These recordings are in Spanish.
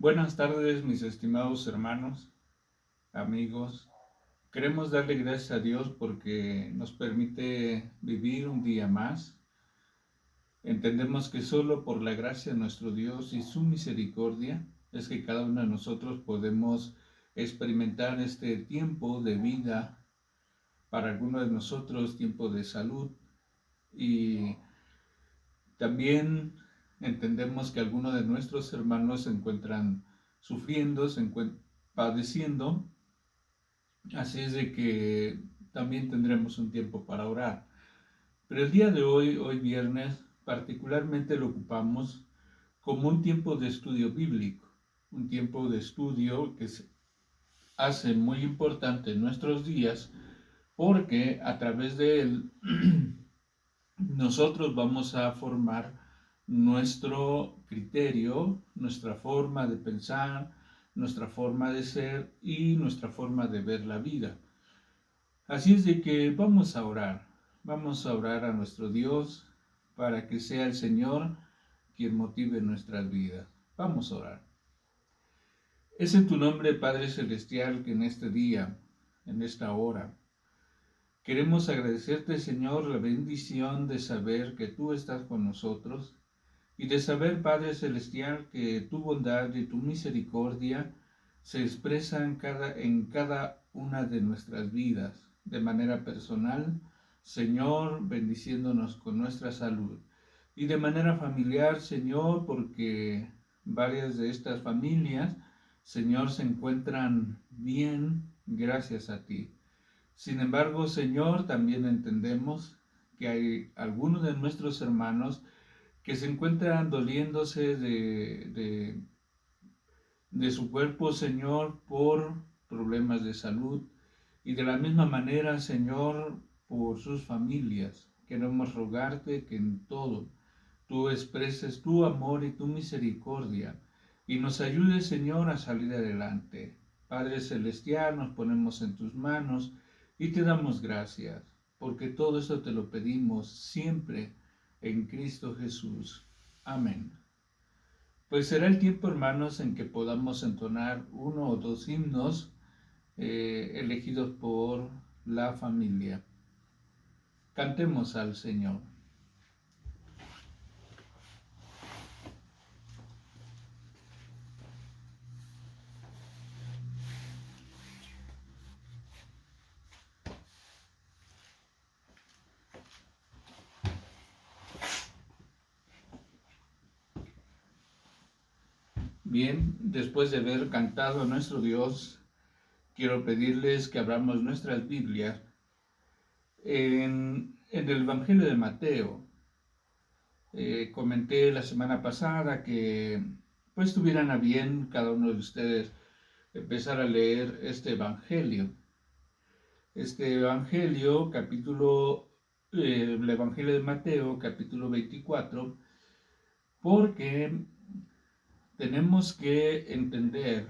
Buenas tardes, mis estimados hermanos, amigos. Queremos darle gracias a Dios porque nos permite vivir un día más. Entendemos que solo por la gracia de nuestro Dios y su misericordia es que cada uno de nosotros podemos experimentar este tiempo de vida, para algunos de nosotros tiempo de salud, y también entendemos que algunos de nuestros hermanos se encuentran sufriendo, padeciendo. Así es de que también tendremos un tiempo para orar. Pero el día de hoy viernes, particularmente lo ocupamos como un tiempo de estudio bíblico, un tiempo de estudio que se hace muy importante en nuestros días porque a través de él nosotros vamos a formar nuestro criterio, nuestra forma de pensar, nuestra forma de ser y nuestra forma de ver la vida. Así es de que vamos a orar a nuestro Dios para que sea el Señor quien motive nuestras vidas. Vamos a orar. Es en tu nombre, Padre Celestial, que en este día, en esta hora, queremos agradecerte, Señor, la bendición de saber que tú estás con nosotros y de saber, Padre Celestial, que tu bondad y tu misericordia se expresan en cada una de nuestras vidas, de manera personal, Señor, bendiciéndonos con nuestra salud, y de manera familiar, Señor, porque varias de estas familias, Señor, se encuentran bien gracias a ti. Sin embargo, Señor, también entendemos que hay algunos de nuestros hermanos que se encuentran doliéndose de su cuerpo, Señor, por problemas de salud, y de la misma manera, Señor, por sus familias. Queremos rogarte que en todo tú expreses tu amor y tu misericordia y nos ayudes, Señor, a salir adelante. Padre Celestial, nos ponemos en tus manos y te damos gracias, porque todo esto te lo pedimos siempre en Cristo Jesús. Amén. Pues será el tiempo, hermanos, en que podamos entonar uno o dos himnos elegidos por la familia. Cantemos al Señor. Bien, después de haber cantado a nuestro Dios, quiero pedirles que abramos nuestras Biblias en el Evangelio de Mateo. Comenté la semana pasada que pues tuvieran a bien cada uno de ustedes empezar a leer este Evangelio. Este Evangelio, el Evangelio de Mateo, capítulo 24, porque tenemos que entender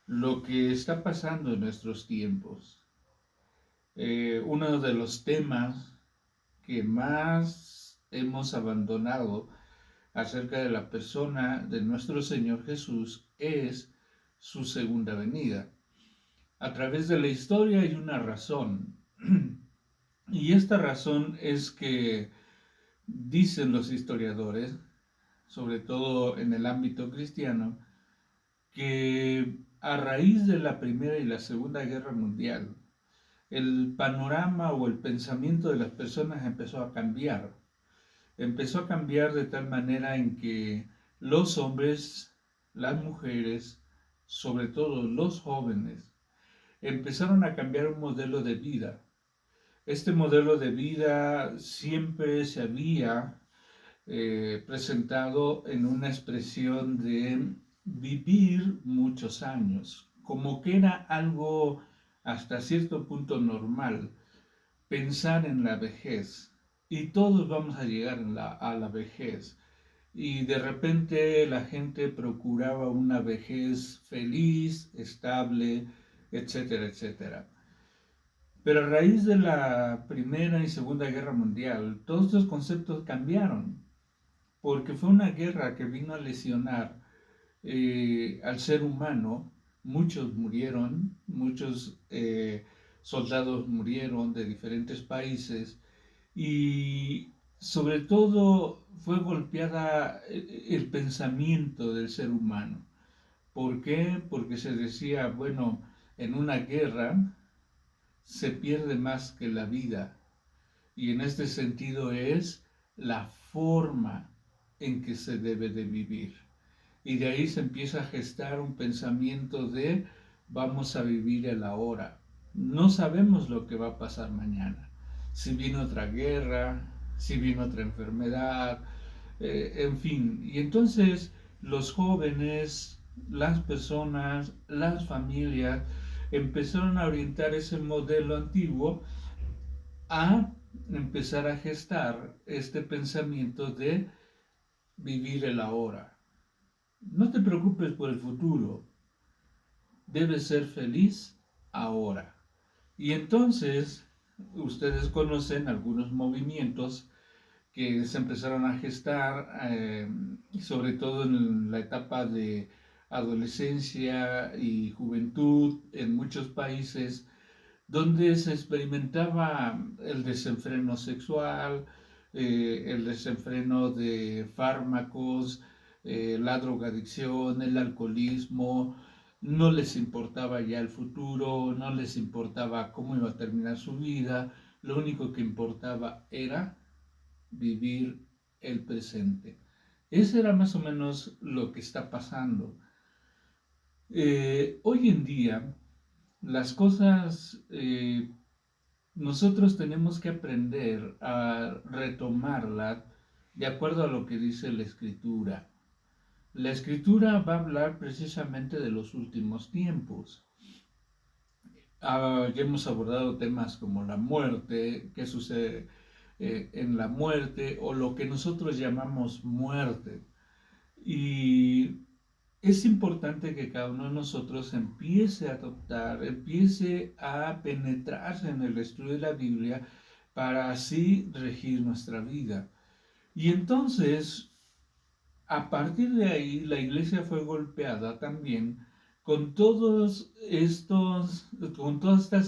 lo que está pasando en nuestros tiempos. Uno de los temas que más hemos abandonado acerca de la persona de nuestro Señor Jesús es su segunda venida. A través de la historia hay una razón, y esta razón es que dicen los historiadores, sobre todo en el ámbito cristiano, que a raíz de la Primera y la Segunda Guerra Mundial, el panorama o el pensamiento de las personas empezó a cambiar. Empezó a cambiar de tal manera en que los hombres, las mujeres, sobre todo los jóvenes, empezaron a cambiar un modelo de vida. Este modelo de vida siempre se había presentado en una expresión de vivir muchos años, como que era algo hasta cierto punto normal, pensar en la vejez, y todos vamos a llegar a la vejez, y de repente la gente procuraba una vejez feliz, estable, etcétera, etcétera. Pero a raíz de la Primera y Segunda Guerra Mundial, todos estos conceptos cambiaron, porque fue una guerra que vino a lesionar al ser humano. Muchos murieron, muchos soldados murieron de diferentes países y sobre todo fue golpeada el pensamiento del ser humano. ¿Por qué? Porque se decía, bueno, en una guerra se pierde más que la vida. Y en este sentido es la forma en que se debe de vivir. Y de ahí se empieza a gestar un pensamiento de vamos a vivir el ahora. No sabemos lo que va a pasar mañana. Si viene otra guerra, si viene otra enfermedad, en fin. Y entonces los jóvenes, las personas, las familias empezaron a orientar ese modelo antiguo a empezar a gestar este pensamiento de vivir el ahora. No te preocupes por el futuro, debes ser feliz ahora. Y entonces ustedes conocen algunos movimientos que se empezaron a gestar, sobre todo en la etapa de adolescencia y juventud en muchos países, donde se experimentaba el desenfreno sexual, el desenfreno de fármacos, la drogadicción, el alcoholismo. No les importaba ya el futuro, no les importaba cómo iba a terminar su vida, lo único que importaba era vivir el presente. Ese era más o menos lo que está pasando. Hoy en día, las cosas, nosotros tenemos que aprender a retomarlas de acuerdo a lo que dice la escritura. La escritura va a hablar precisamente de los últimos tiempos. Ya hemos abordado temas como la muerte, qué sucede en la muerte o lo que nosotros llamamos muerte. Y es importante que cada uno de nosotros empiece a adoptar, empiece a penetrarse en el estudio de la Biblia para así regir nuestra vida. Y entonces, a partir de ahí, la iglesia fue golpeada también con todas estas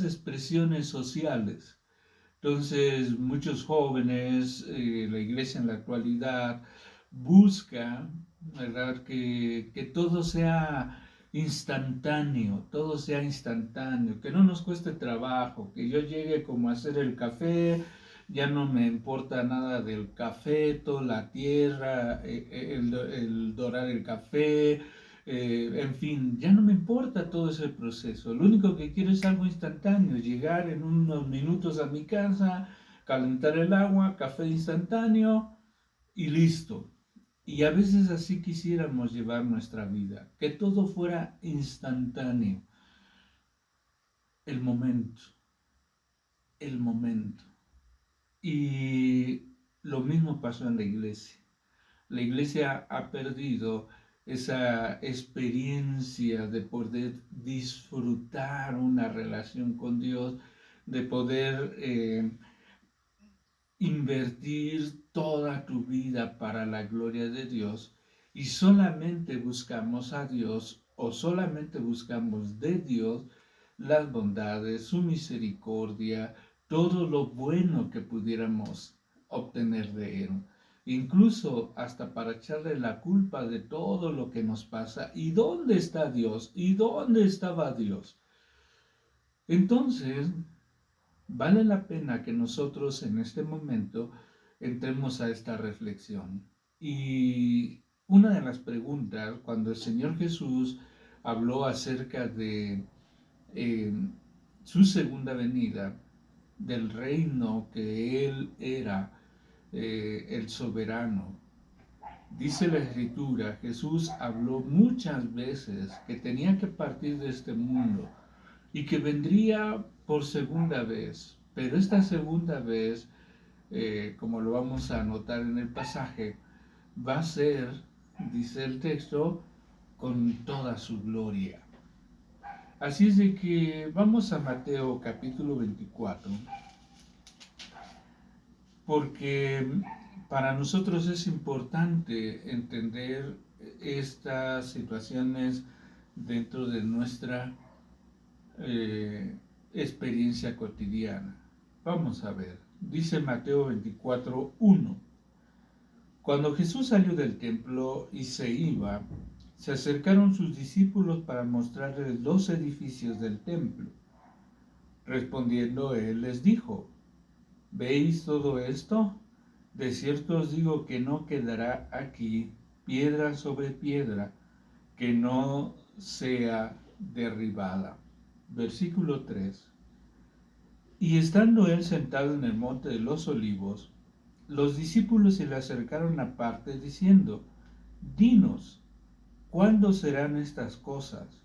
expresiones sociales. Entonces, muchos jóvenes, la iglesia en la actualidad, busca, ¿verdad?, que todo sea instantáneo, que no nos cueste trabajo, que yo llegue como a hacer el café, ya no me importa nada del café, toda la tierra, el dorar el café, en fin, ya no me importa todo ese proceso. Lo único que quiero es algo instantáneo, llegar en unos minutos a mi casa, calentar el agua, café instantáneo y listo. Y a veces así quisiéramos llevar nuestra vida, que todo fuera instantáneo. El momento, el momento. Y lo mismo pasó en la iglesia. La iglesia ha perdido esa experiencia de poder disfrutar una relación con Dios, de poder invertir toda tu vida para la gloria de Dios y solamente buscamos a Dios o solamente buscamos de Dios las bondades, su misericordia, todo lo bueno que pudiéramos obtener de Él. Incluso hasta para echarle la culpa de todo lo que nos pasa. ¿Y dónde está Dios? ¿Y dónde estaba Dios? Entonces, vale la pena que nosotros en este momento entremos a esta reflexión. Y una de las preguntas, cuando el Señor Jesús habló acerca de eh, su segunda venida, del reino que Él era el soberano, dice la Escritura, Jesús habló muchas veces que tenía que partir de este mundo y que vendría por segunda vez. Pero esta segunda vez, como lo vamos a notar en el pasaje, va a ser, dice el texto, con toda su gloria. Así es de que vamos a Mateo capítulo 24, porque para nosotros es importante entender estas situaciones dentro de nuestra experiencia cotidiana. Vamos a ver, dice Mateo 24:1. Cuando Jesús salió del templo y se iba, se acercaron sus discípulos para mostrarles los edificios del templo. Respondiendo él les dijo: ¿Veis todo esto? De cierto os digo que no quedará aquí piedra sobre piedra que no sea derribada. Versículo 3. Y estando él sentado en el monte de los olivos, los discípulos se le acercaron aparte diciendo: Dinos, ¿cuándo serán estas cosas?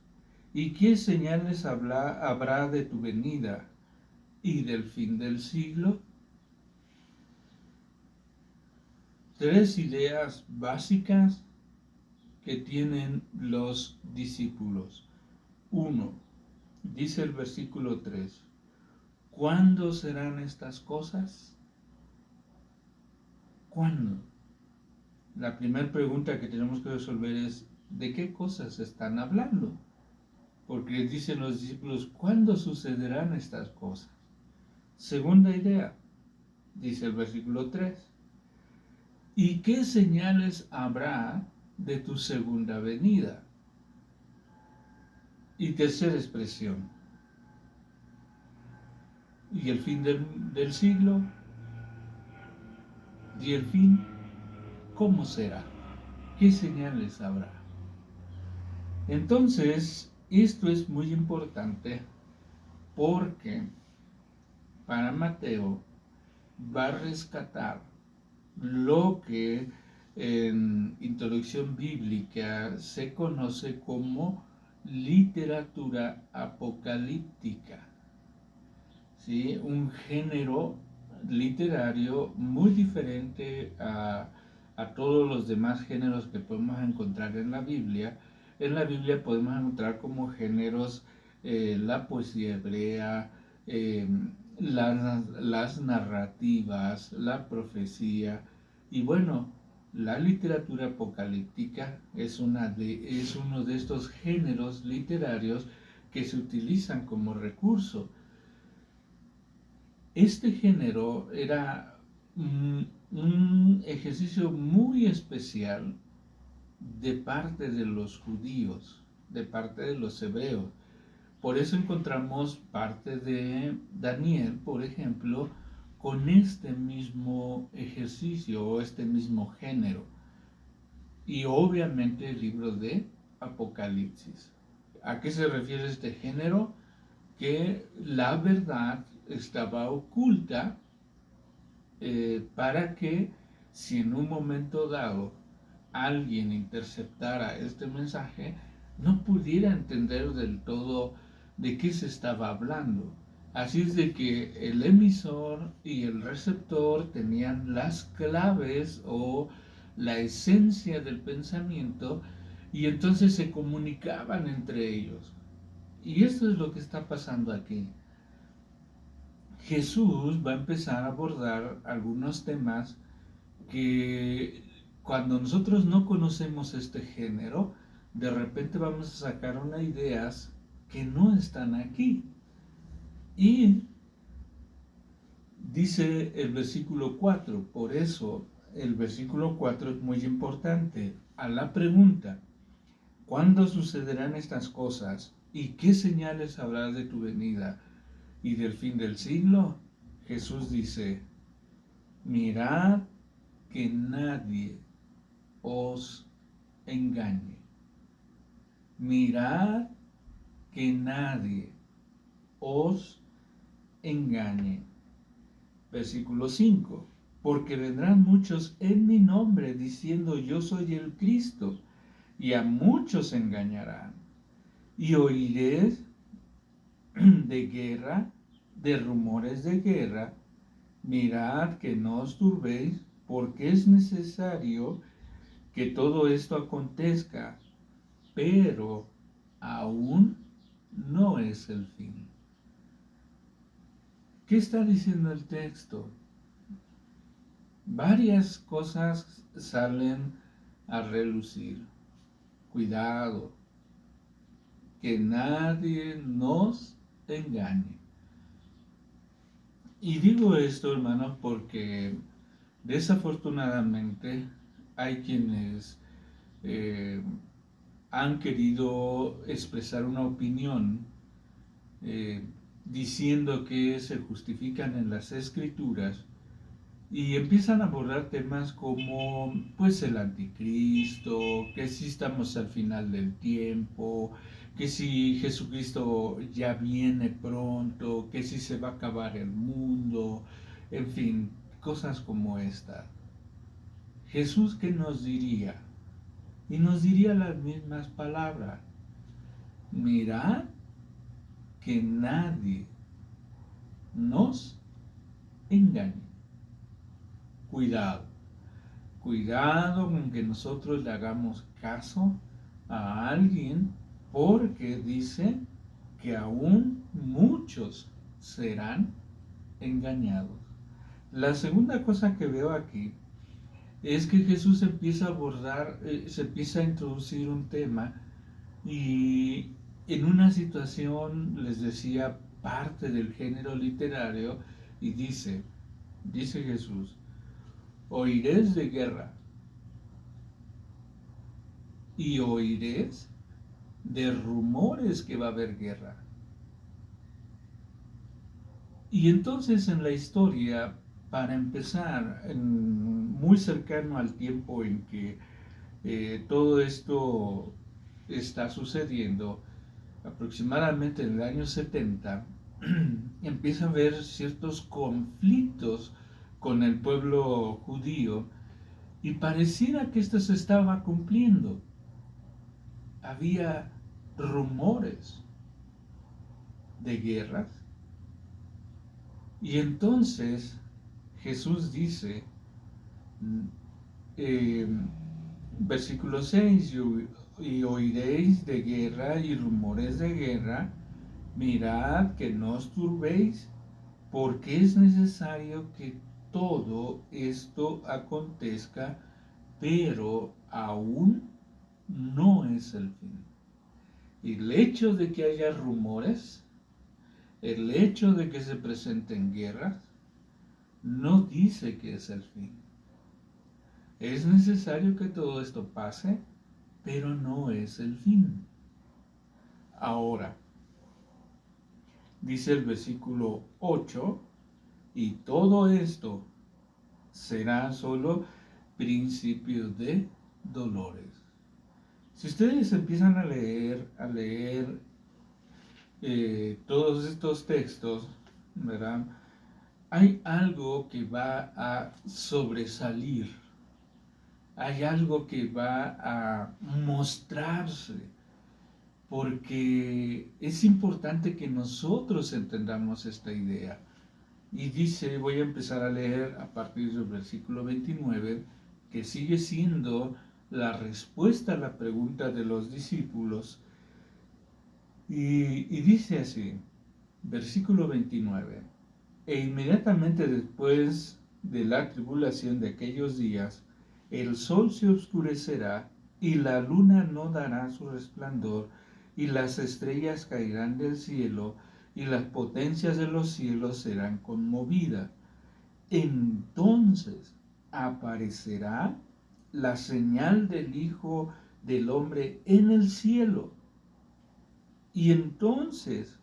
¿Y qué señales habrá de tu venida y del fin del siglo? Tres ideas básicas que tienen los discípulos. 1. Dice el versículo 3. ¿Cuándo serán estas cosas? ¿Cuándo? La primera pregunta que tenemos que resolver es: ¿de qué cosas están hablando? Porque dicen los discípulos: ¿cuándo sucederán estas cosas? Segunda idea, dice el versículo 3. ¿Y qué señales habrá de tu segunda venida? Y tercera expresión: ¿y el fin del siglo? ¿Y el fin cómo será? ¿Qué señales habrá? Entonces, esto es muy importante porque para Mateo va a rescatar lo que en introducción bíblica se conoce como literatura apocalíptica, ¿sí? Un género literario muy diferente a todos los demás géneros que podemos encontrar en la Biblia. En la Biblia podemos encontrar como géneros la poesía hebrea, eh, las narrativas, la profecía, y bueno, la literatura apocalíptica es uno de estos géneros literarios que se utilizan como recurso. Este género era un ejercicio muy especial de parte de los judíos, de parte de los hebreos. Por eso encontramos parte de Daniel, por ejemplo, con este mismo ejercicio o este mismo género. Y obviamente el libro de Apocalipsis. ¿A qué se refiere este género? Que la verdad estaba oculta para que si en un momento dado alguien interceptara este mensaje, no pudiera entender del todo de qué se estaba hablando. Así es de que el emisor y el receptor tenían las claves o la esencia del pensamiento y entonces se comunicaban entre ellos. Y esto es lo que está pasando aquí. Jesús va a empezar a abordar algunos temas que cuando nosotros no conocemos este género, de repente vamos a sacar unas ideas que no están aquí. Y dice el versículo 4, por eso el versículo 4 es muy importante. A la pregunta: ¿cuándo sucederán estas cosas? ¿Y qué señales habrá de tu venida y del fin del siglo? Jesús dice: mirad que nadie os engañe. Mirad que nadie os engañe. Versículo 5. Porque vendrán muchos en mi nombre diciendo: yo soy el Cristo, y a muchos engañarán. Y oiréis de guerra, de rumores de guerra. Mirad que no os turbéis, porque es necesario que todo esto acontezca, pero aún no es el fin. ¿Qué está diciendo el texto? Varias cosas salen a relucir. cuidado, que nadie nos engañe. Y digo esto, hermanos, porque desafortunadamente hay quienes han querido expresar una opinión eh, diciendo que se justifican en las escrituras y empiezan a abordar temas como pues el anticristo, que si estamos al final del tiempo, que si Jesucristo ya viene pronto, que si se va a acabar el mundo, en fin, cosas como esta. Jesús, ¿qué nos diría? Y nos diría las mismas palabras. Mirad que nadie nos engañe. Cuidado, cuidado con que nosotros le hagamos caso a alguien, porque dice que aún muchos serán engañados. La segunda cosa que veo aquí es que Jesús empieza a abordar, se empieza a introducir un tema y en una situación, les decía, parte del género literario y dice Jesús, oiréis de guerra y oiréis de rumores que va a haber guerra. Y entonces en la historia, para empezar, muy cercano al tiempo en que todo esto está sucediendo, aproximadamente en el año 70, empieza a haber ciertos conflictos con el pueblo judío y pareciera que esto se estaba cumpliendo. Había rumores de guerras y entonces Jesús dice, eh, versículo 6, y oiréis de guerra y rumores de guerra, mirad que no os turbéis, porque es necesario que todo esto acontezca, pero aún no es el fin. El hecho de que haya rumores, el hecho de que se presenten guerras, no dice que es el fin. Es necesario que todo esto pase, pero no es el fin. Ahora, dice el versículo 8, y todo esto será solo principio de dolores. Si ustedes empiezan a leer todos estos textos, ¿verdad? Hay algo que va a sobresalir, hay algo que va a mostrarse, porque es importante que nosotros entendamos esta idea. Y dice, voy a empezar a leer a partir del versículo 29, que sigue siendo la respuesta a la pregunta de los discípulos. Y dice así, versículo 29, e inmediatamente después de la tribulación de aquellos días, el sol se oscurecerá y la luna no dará su resplandor y las estrellas caerán del cielo y las potencias de los cielos serán conmovidas. Entonces aparecerá la señal del Hijo del Hombre en el cielo. Y entonces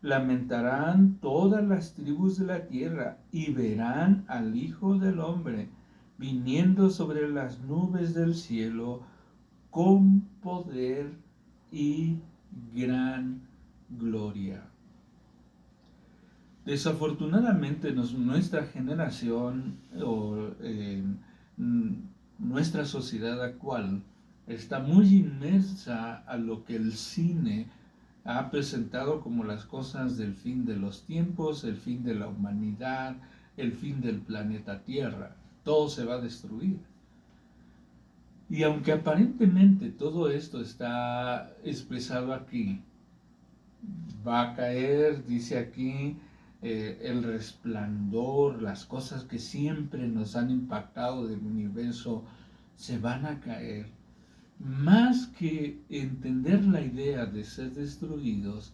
lamentarán todas las tribus de la tierra y verán al Hijo del Hombre viniendo sobre las nubes del cielo con poder y gran gloria. Desafortunadamente nuestra generación o nuestra sociedad actual está muy inmersa a lo que el cine ha presentado como las cosas del fin de los tiempos, el fin de la humanidad, el fin del planeta Tierra. Todo se va a destruir. Y aunque aparentemente todo esto está expresado aquí, va a caer, dice aquí, el resplandor, las cosas que siempre nos han impactado del universo, se van a caer. más que entender la idea de ser destruidos,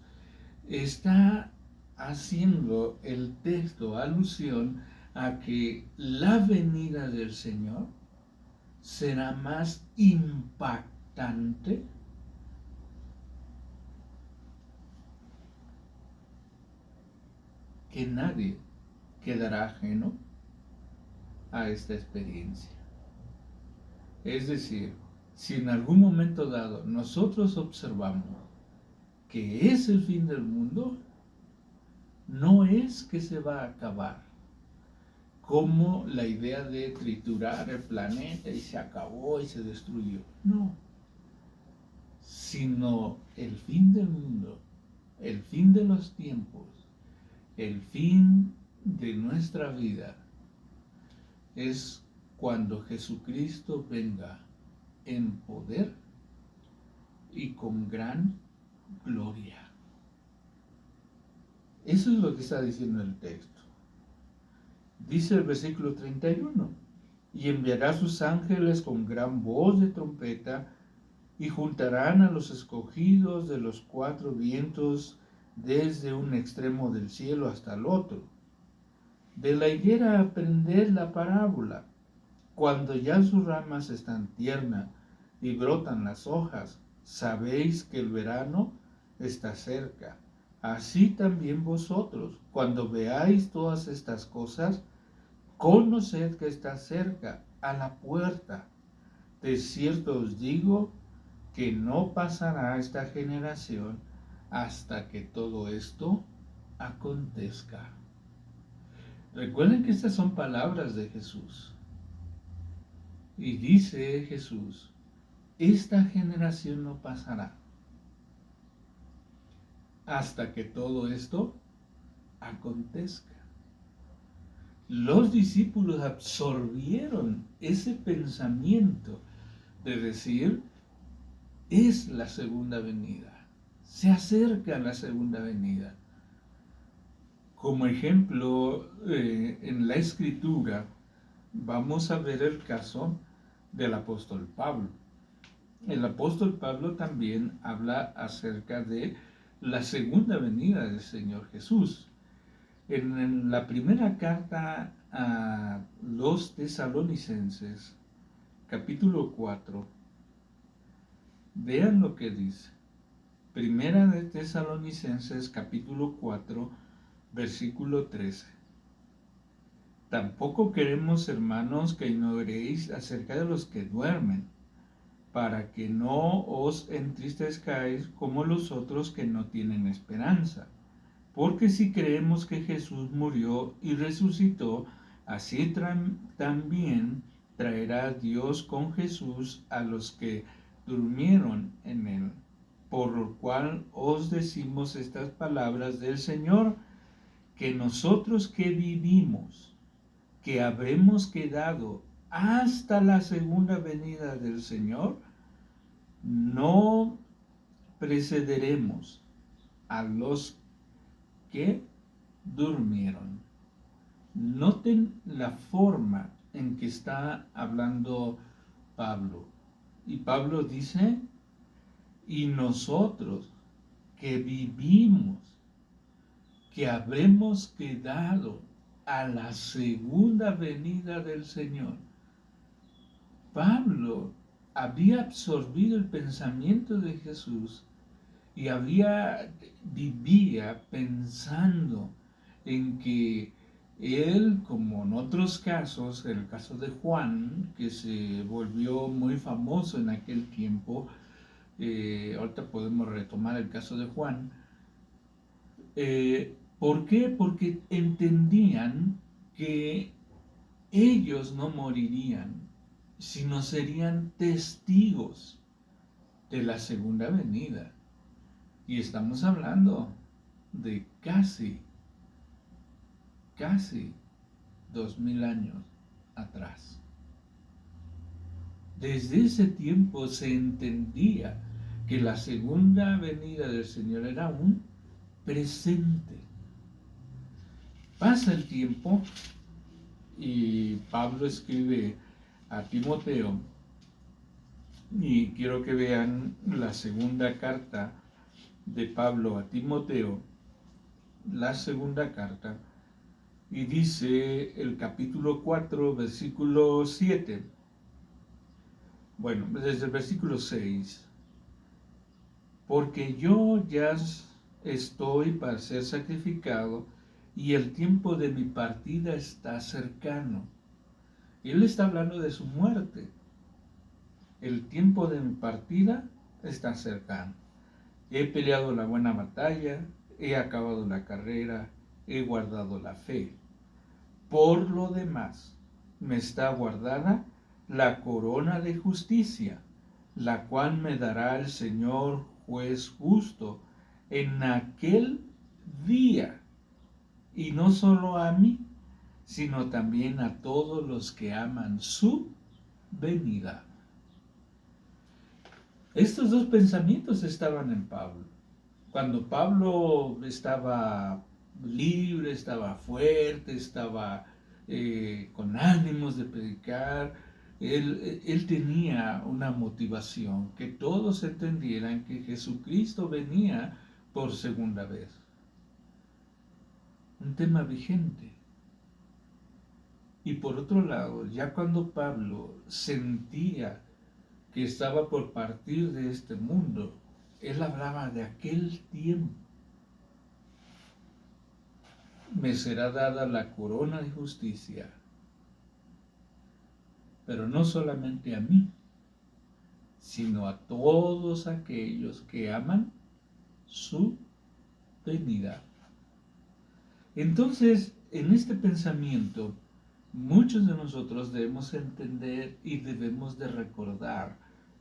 está haciendo el texto alusión a que la venida del Señor será más impactante que nadie quedará ajeno a esta experiencia. Es decir, si en algún momento dado nosotros observamos que es el fin del mundo, no es que se va a acabar como la idea de triturar el planeta y se acabó y se destruyó. No, sino el fin del mundo, el fin de los tiempos, el fin de nuestra vida es cuando Jesucristo venga en poder y con gran gloria. Eso es lo que está diciendo el texto. Dice el versículo 31, y enviará a sus ángeles con gran voz de trompeta, y juntarán a los escogidos de los cuatro vientos desde un extremo del cielo hasta el otro. De la higuera aprended la parábola. Cuando ya sus ramas están tiernas y brotan las hojas, sabéis que el verano está cerca. Así también vosotros, cuando veáis todas estas cosas, conoced que está cerca, a la puerta. De cierto os digo que no pasará esta generación hasta que todo esto acontezca. Recuerden que estas son palabras de Jesús. Y dice Jesús, esta generación no pasará hasta que todo esto acontezca. Los discípulos absorbieron ese pensamiento de decir, es la segunda venida, se acerca la segunda venida. Como ejemplo, en la Escritura vamos a ver el caso del apóstol Pablo. El apóstol Pablo también habla acerca de la segunda venida del Señor Jesús. En la primera carta a los tesalonicenses, capítulo 4, vean lo que dice. Primera de Tesalonicenses, capítulo 4, versículo 13. Tampoco queremos, hermanos, que ignoréis acerca de los que duermen, para que no os entristezcáis como los otros que no tienen esperanza. Porque si creemos que Jesús murió y resucitó, así también traerá Dios con Jesús a los que durmieron en él. Por lo cual os decimos estas palabras del Señor, que nosotros que vivimos, que habremos quedado hasta la segunda venida del Señor, no precederemos a los que durmieron. Noten la forma en que está hablando Pablo. Y Pablo dice, y nosotros que vivimos, que habremos quedado a la segunda venida del Señor. Pablo había absorbido el pensamiento de Jesús y vivía pensando en que él, como en otros casos, el caso de Juan, que se volvió muy famoso en aquel tiempo, ahorita podemos retomar el caso de Juan. ¿Por qué? Porque entendían que ellos no morirían, sino serían testigos de la segunda venida. Y estamos hablando de casi 2000 años atrás. Desde ese tiempo se entendía que la segunda venida del Señor era un presente. Pasa el tiempo y Pablo escribe a Timoteo Y quiero que vean la segunda carta de Pablo a Timoteo, la segunda carta, y dice el capítulo 4, versículo 7. Bueno, desde el versículo 6. Porque yo ya estoy para ser sacrificado y el tiempo de mi partida está cercano. Él está hablando de su muerte. El tiempo de mi partida está cercano. He peleado la buena batalla, he acabado la carrera, he guardado la fe. Por lo demás, me está guardada la corona de justicia, la cual me dará el Señor juez justo en aquel día, y no solo a mí, sino también a todos los que aman su venida. Estos dos pensamientos estaban en Pablo. Cuando Pablo estaba libre, estaba fuerte, estaba con ánimos de predicar, él tenía una motivación, que todos entendieran que Jesucristo venía por segunda vez. Un tema vigente. Y por otro lado, ya cuando Pablo sentía que estaba por partir de este mundo, él hablaba de aquel tiempo. Me será dada la corona de justicia, pero no solamente a mí, sino a todos aquellos que aman su venida. Entonces, en este pensamiento, muchos de nosotros debemos entender y debemos de recordar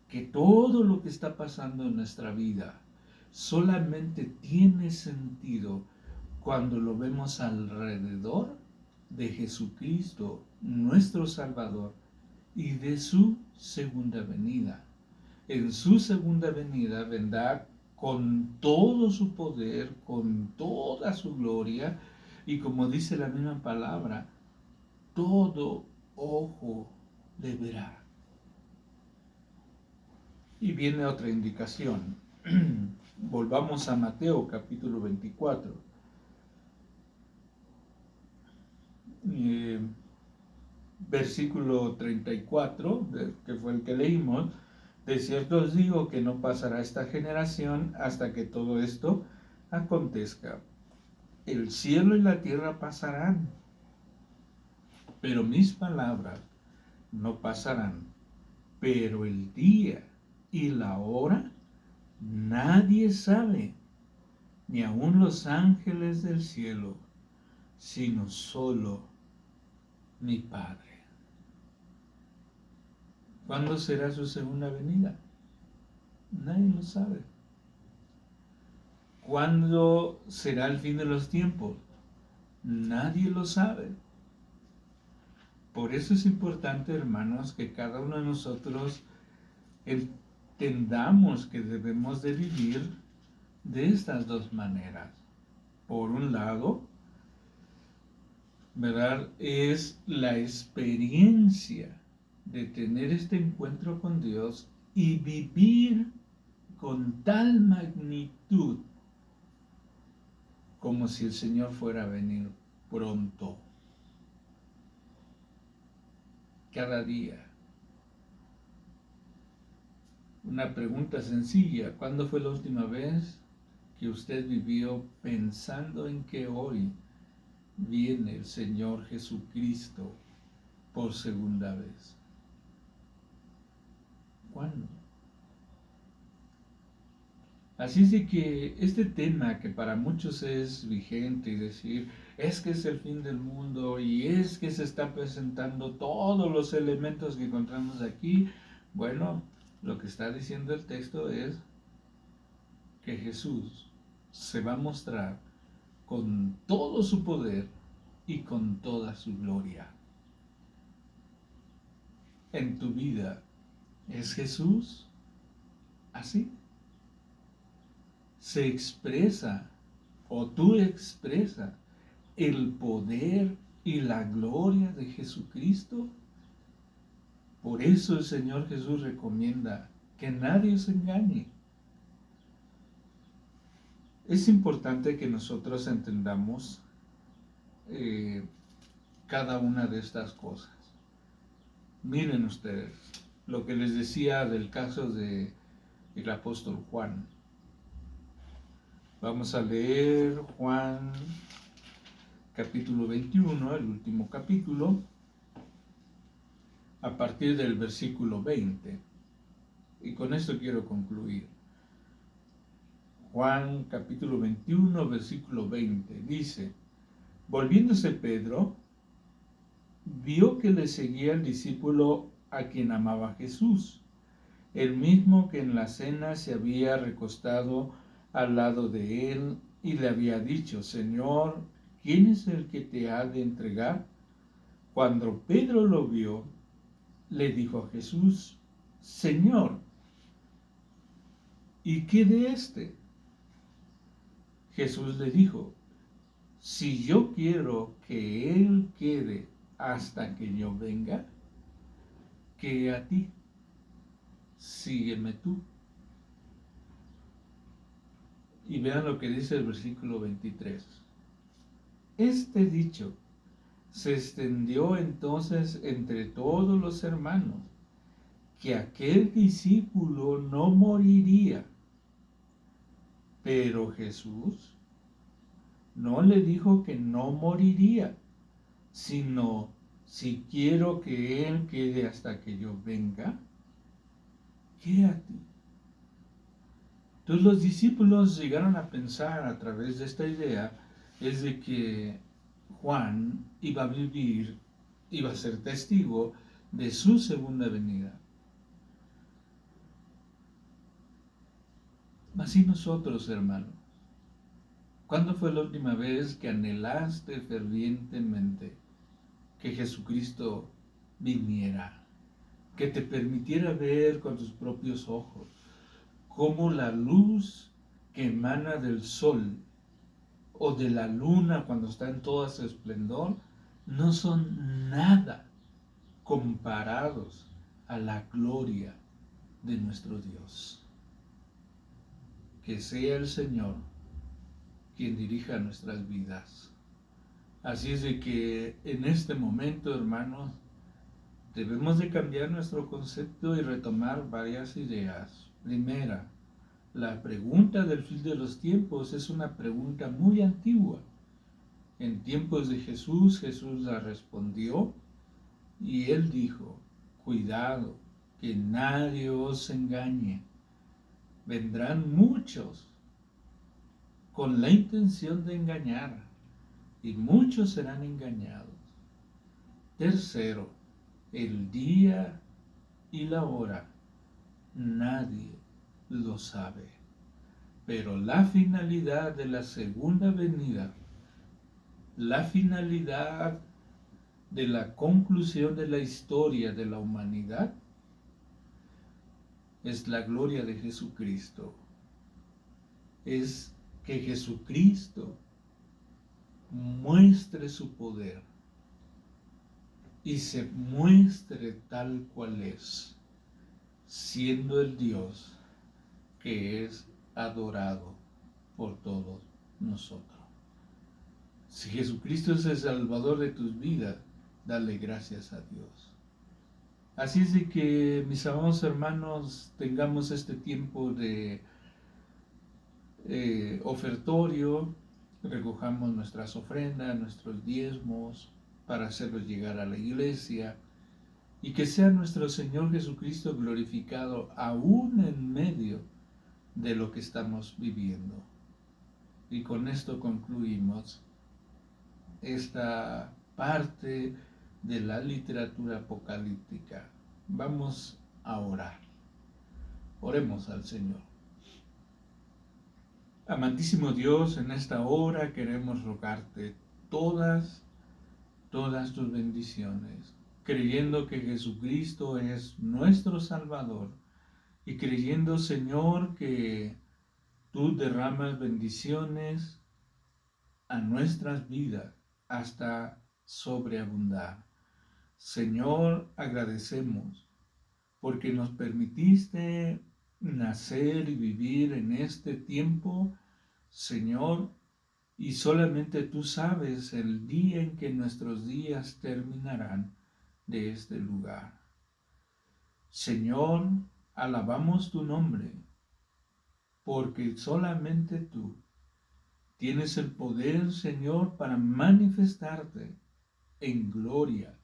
que todo lo que está pasando en nuestra vida solamente tiene sentido cuando lo vemos alrededor de Jesucristo, nuestro Salvador, y de su segunda venida. En su segunda venida vendrá con todo su poder, con toda su gloria, y como dice la misma palabra, todo ojo le verá. Y viene otra indicación. Volvamos a Mateo capítulo 24. Versículo 34, que fue el que leímos. De cierto os digo que no pasará esta generación hasta que todo esto acontezca. El cielo y la tierra pasarán, pero mis palabras no pasarán. Pero el día y la hora nadie sabe, ni aun los ángeles del cielo, sino solo mi Padre. ¿Cuándo será su segunda venida? Nadie lo sabe. ¿Cuándo será el fin de los tiempos? Nadie lo sabe. Por eso es importante, hermanos, que cada uno de nosotros entendamos que debemos de vivir de estas dos maneras. Por un lado, ¿verdad? Es la experiencia de tener este encuentro con Dios y vivir con tal magnitud como si el Señor fuera a venir pronto. Cada día. Una pregunta sencilla: ¿cuándo fue la última vez que usted vivió pensando en que hoy viene el Señor Jesucristo por segunda vez? ¿Cuándo? Así es de que este tema, que para muchos es vigente, y decir, es que es el fin del mundo y es que se está presentando todos los elementos que encontramos aquí, bueno, lo que está diciendo el texto es que Jesús se va a mostrar con todo su poder y con toda su gloria. En tu vida, ¿es Jesús así? Se expresa, o tú expresas, el poder y la gloria de Jesucristo. Por eso el Señor Jesús recomienda que nadie os engañe. Es importante que nosotros entendamos cada una de estas cosas. Miren ustedes, lo que les decía del caso del apóstol Juan. Vamos a leer Juan capítulo 21, el último capítulo, a partir del versículo 20. Y con esto quiero concluir. Juan capítulo 21, versículo 20, dice: volviéndose Pedro, vio que le seguía el discípulo a quien amaba Jesús, el mismo que en la cena se había recostado al lado de él y le había dicho: Señor, ¿quién es el que te ha de entregar? Cuando Pedro lo vio, le dijo a Jesús: Señor, ¿y qué de éste? Jesús le dijo: si yo quiero que él quede hasta que yo venga, que a ti, sígueme tú. Y vean lo que dice el versículo 23. Este dicho se extendió entonces entre todos los hermanos, que aquel discípulo no moriría. Pero Jesús no le dijo que no moriría, sino: si quiero que él quede hasta que yo venga, ¿qué a ti? Entonces los discípulos llegaron a pensar a través de esta idea, es de que Juan iba a vivir, iba a ser testigo de su segunda venida. Así nosotros, hermanos, ¿cuándo fue la última vez que anhelaste fervientemente que Jesucristo viniera, que te permitiera ver con tus propios ojos cómo la luz que emana del sol o de la luna cuando está en todo su esplendor no son nada comparados a la gloria de nuestro Dios? Que sea el Señor quien dirija nuestras vidas. Así es de que en este momento, hermanos, debemos de cambiar nuestro concepto y retomar varias ideas. Primera, la pregunta del fin de los tiempos es una pregunta muy antigua. En tiempos de Jesús, Jesús la respondió y él dijo: cuidado, que nadie os engañe. Vendrán muchos con la intención de engañar, y muchos serán engañados. Tercero, el día y la hora nadie lo sabe, pero la finalidad de la segunda venida, la finalidad de la conclusión de la historia de la humanidad, es la gloria de Jesucristo. Es que Jesucristo muestre su poder y se muestre tal cual es, siendo el Dios que es adorado por todos nosotros. Si Jesucristo es el Salvador de tus vidas, dale gracias a Dios. Así es de que, mis amados hermanos, tengamos este tiempo de ofertorio, recojamos nuestras ofrendas, nuestros diezmos, para hacerlos llegar a la iglesia, y que sea nuestro Señor Jesucristo glorificado aún en medio de lo que estamos viviendo. Y con esto concluimos esta parte de la literatura apocalíptica. Vamos a orar. Oremos al Señor. Amantísimo Dios, en esta hora queremos rogarte todas tus bendiciones, creyendo que Jesucristo es nuestro Salvador y creyendo, Señor, que tú derramas bendiciones a nuestras vidas hasta sobreabundar. Señor, agradecemos porque nos permitiste nacer y vivir en este tiempo, Señor, y solamente tú sabes el día en que nuestros días terminarán de este lugar. Señor, alabamos tu nombre, porque solamente tú tienes el poder, Señor, para manifestarte en gloria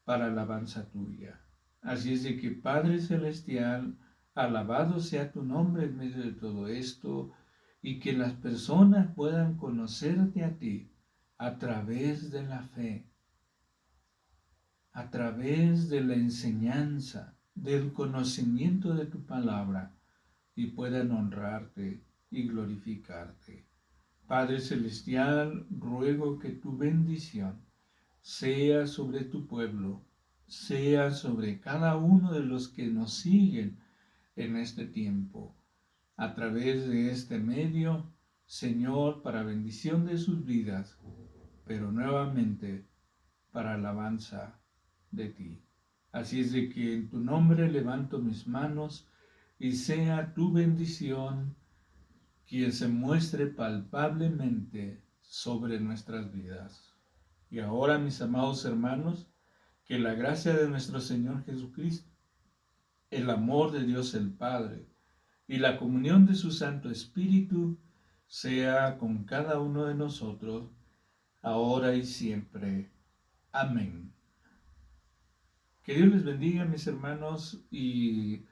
para alabanza tuya. Así es de que, Padre Celestial, alabado sea tu nombre en medio de todo esto, y que las personas puedan conocerte a ti a través de la fe, a través de la enseñanza, del conocimiento de tu palabra, y puedan honrarte y glorificarte. Padre Celestial, ruego que tu bendición sea sobre tu pueblo, sea sobre cada uno de los que nos siguen en este tiempo, a través de este medio, Señor, para bendición de sus vidas, pero nuevamente para alabanza de ti. Así es de que en tu nombre levanto mis manos y sea tu bendición quien se muestre palpablemente sobre nuestras vidas. Y ahora, mis amados hermanos, que la gracia de nuestro Señor Jesucristo, el amor de Dios el Padre y la comunión de su Santo Espíritu sea con cada uno de nosotros, ahora y siempre. Amén. Que Dios les bendiga, mis hermanos, y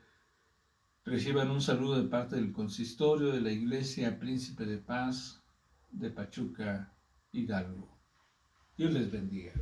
reciban un saludo de parte del consistorio de la Iglesia Príncipe de Paz de Pachuca, Hidalgo. Dios les bendiga.